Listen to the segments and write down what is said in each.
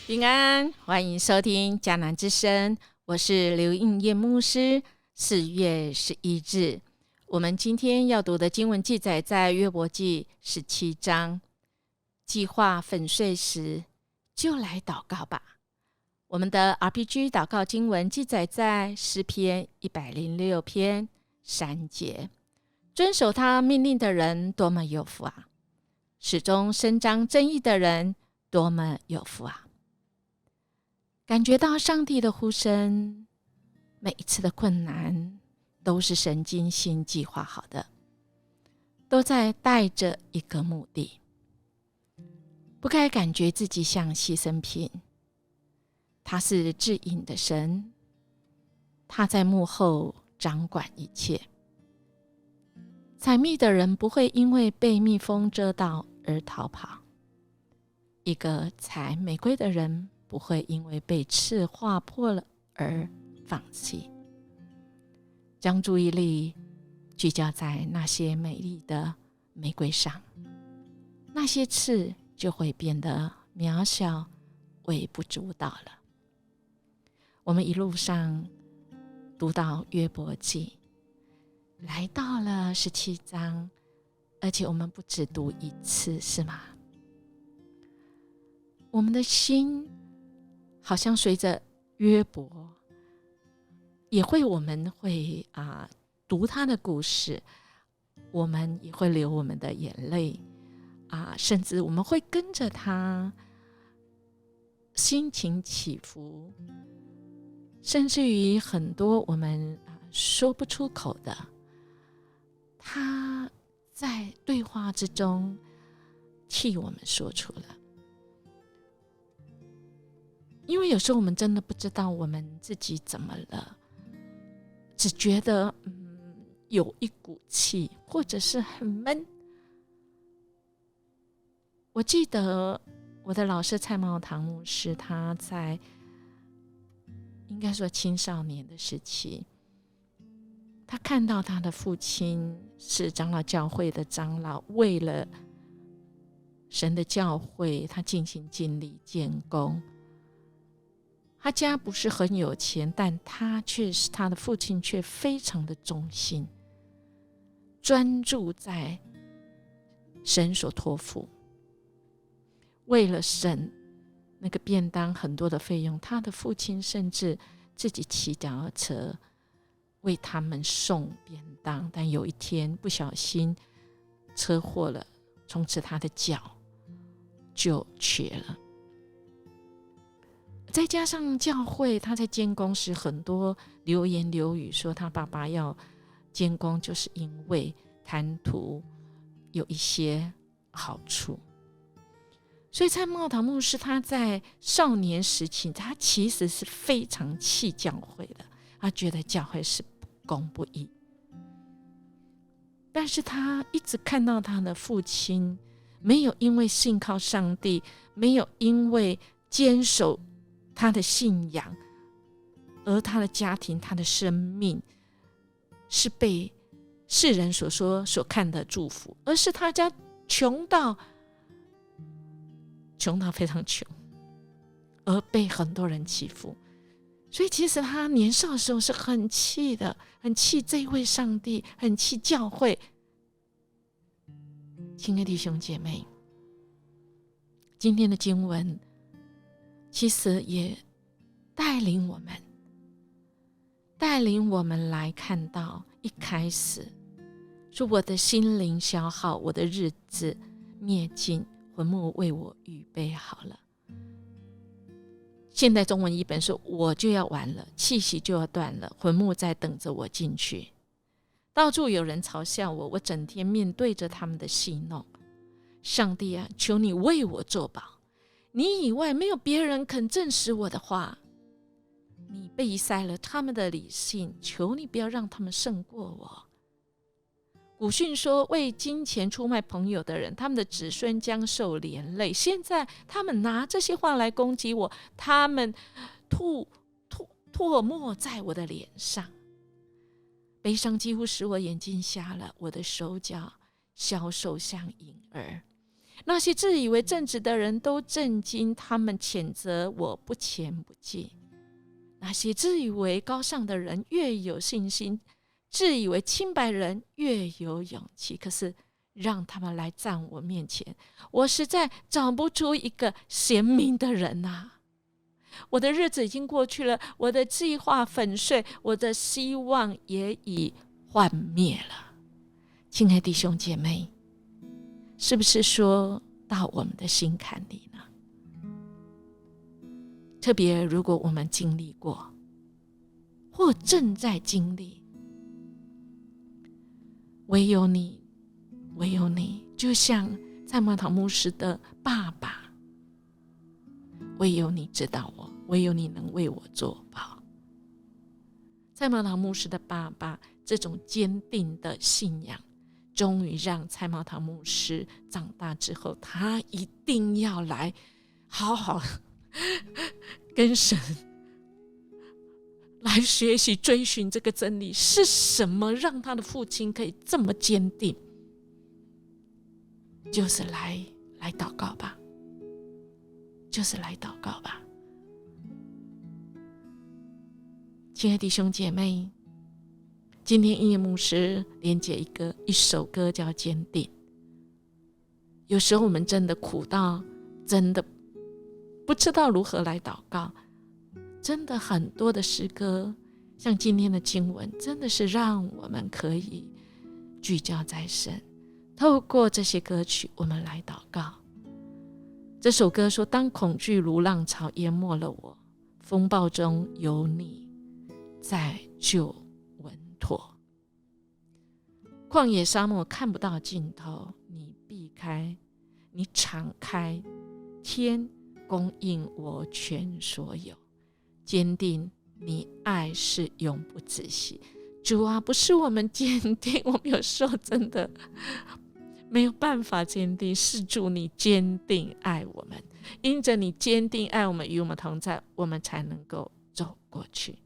平安，欢迎收听迦南之声，我是刘应叶牧师。4月11日，我们今天要读的经文记载在约伯记17章。计划粉碎时，就来祷告吧。我们的 RPG 祷告经文记载在诗篇106篇3节。遵守他命令的人多么有福啊！始终伸张正义的人多么有福啊！感觉到上帝的呼声，每一次的困难都是神精心计划好的，都在带着一个目的。不该感觉自己像牺牲品，他是至隐的神，他在幕后掌管一切。采蜜的人不会因为被蜜蜂蛰到而逃跑，一个采玫瑰的人不会因为被刺划破了而放弃。将注意力聚焦在那些美丽的玫瑰上，那些刺就会变得渺小，微不足道了。我们一路上读到约伯记，来到了17章，而且我们不只读一次，是吗？我们的心好像随着约伯我们会读他的故事，我们也会流我们的眼泪甚至我们会跟着他心情起伏，甚至于很多我们说不出口的，他在对话之中替我们说出了。因为有时候我们真的不知道我们自己怎么了，只觉得有一股气，或者是很闷。我记得我的老师蔡茂堂牧师，他在应该说青少年的时期，他看到他的父亲是长老教会的长老，为了神的教会，他尽心尽力建功。他家不是很有钱，但他的父亲却非常的忠心，专注在神所托付。为了省那个便当很多的费用，他的父亲甚至自己骑脚踏车为他们送便当，但有一天不小心车祸了，从此他的脚就瘸了。再加上教会他在监工时很多流言流语，说他爸爸要监工就是因为贪图有一些好处。所以蔡茂堂牧师他在少年时期，他其实是非常气教会的，他觉得教会是不公不义。但是他一直看到他的父亲没有因为信靠上帝，没有因为坚守他的信仰，而他的家庭，他的生命是被世人所说所看的祝福，而是他家穷到非常穷，而被很多人欺负。所以其实他年少的时候是很气的，很气这一位上帝，很气教会。亲爱的弟兄姐妹，今天的经文其实也带领我们来看到，一开始说我的心灵消耗，我的日子灭尽，魂幕为我预备好了。现代中文译本说我就要完了，气息就要断了，魂幕在等着我进去。到处有人嘲笑我，我整天面对着他们的戏弄。上帝啊，求你为我作保，你以外没有别人肯证实我的话。你背塞了他们的理性，求你不要让他们胜过我。古训说，为金钱出卖朋友的人，他们的子孙将受连累。现在他们拿这些话来攻击我，他们唾沫在我的脸上，悲伤几乎使我眼睛瞎了，我的手脚消瘦像婴儿。那些自以为正直的人都震惊，他们谴责我不前不进。那些自以为高尚的人越有信心，自以为清白人越有勇气。可是让他们来站我面前，我实在找不出一个贤明的人啊！我的日子已经过去了，我的计划粉碎，我的希望也已幻灭了。亲爱的弟兄姐妹，是不是说到我们的心坎里呢？特别如果我们经历过或正在经历，唯有你，唯有你，就像蔡茂堂牧师的爸爸，唯有你知道我，唯有你能为我作保。蔡茂堂牧师的爸爸这种坚定的信仰，终于让蔡茂堂牧师长大之后，他一定要来好好跟神来学习追寻这个真理。是什么让他的父亲可以这么坚定？就是来祷告吧，就是来祷告吧。亲爱的弟兄姐妹，今天音乐牧师连接一首歌叫坚定。有时候我们真的苦到真的不知道如何来祷告，真的很多的诗歌，像今天的经文，真的是让我们可以聚焦在神，透过这些歌曲我们来祷告。这首歌说，当恐惧如浪潮淹没了我，风暴中有你在救稳妥。旷野沙漠看不到尽头，你避开，你敞开，天供应我全所有。坚定你爱是永不止息。主啊，不是我们坚定，我们有时候真的没有办法坚定，是主你坚定爱我们，因着你坚定爱我们，与我们同在，我们才能够走过去。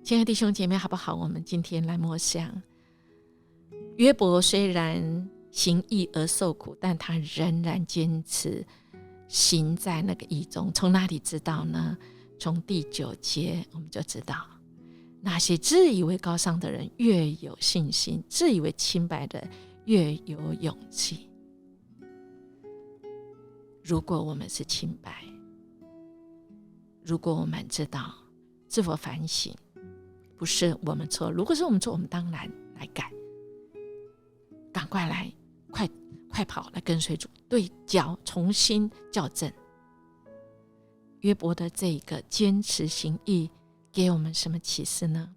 亲爱的弟兄姐妹，好不好？我们今天来默想，约伯虽然行义而受苦，但他仍然坚持行在那个义中。从哪里知道呢？从第9节我们就知道，那些自以为高尚的人越有信心，自以为清白的人越有勇气。如果我们是清白，如果我们知道自我反省，不是我们错，如果是我们错，我们当然来改，赶快来，快跑来跟随主，对焦，重新校正。约伯的这个坚持行义给我们什么启示呢？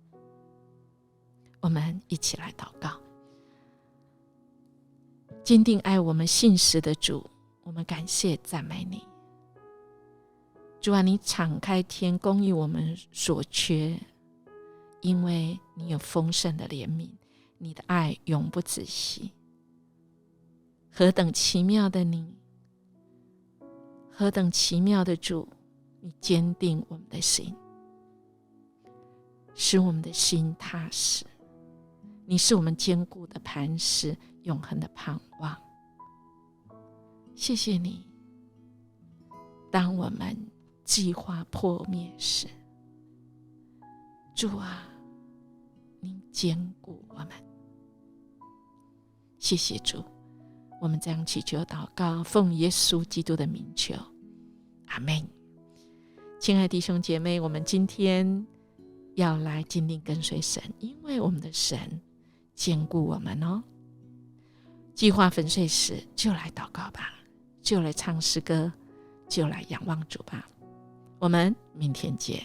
我们一起来祷告。坚定爱我们信实的主，我们感谢赞美你。主啊，你敞开天供应我们所缺，因为你有丰盛的怜悯，你的爱永不止息。何等奇妙的你，何等奇妙的主，你坚定我们的心，使我们的心踏实。你是我们坚固的磐石，永恒的盼望。谢谢你，当我们计划破灭时，主啊，你坚固我们。谢谢主，我们这样祈求祷告，奉耶稣基督的名求，阿们。亲爱的弟兄姐妹，我们今天要来坚定跟随神，因为我们的神坚固我们哦。计划粉碎时，就来祷告吧，就来唱诗歌，就来仰望主吧。我们明天见。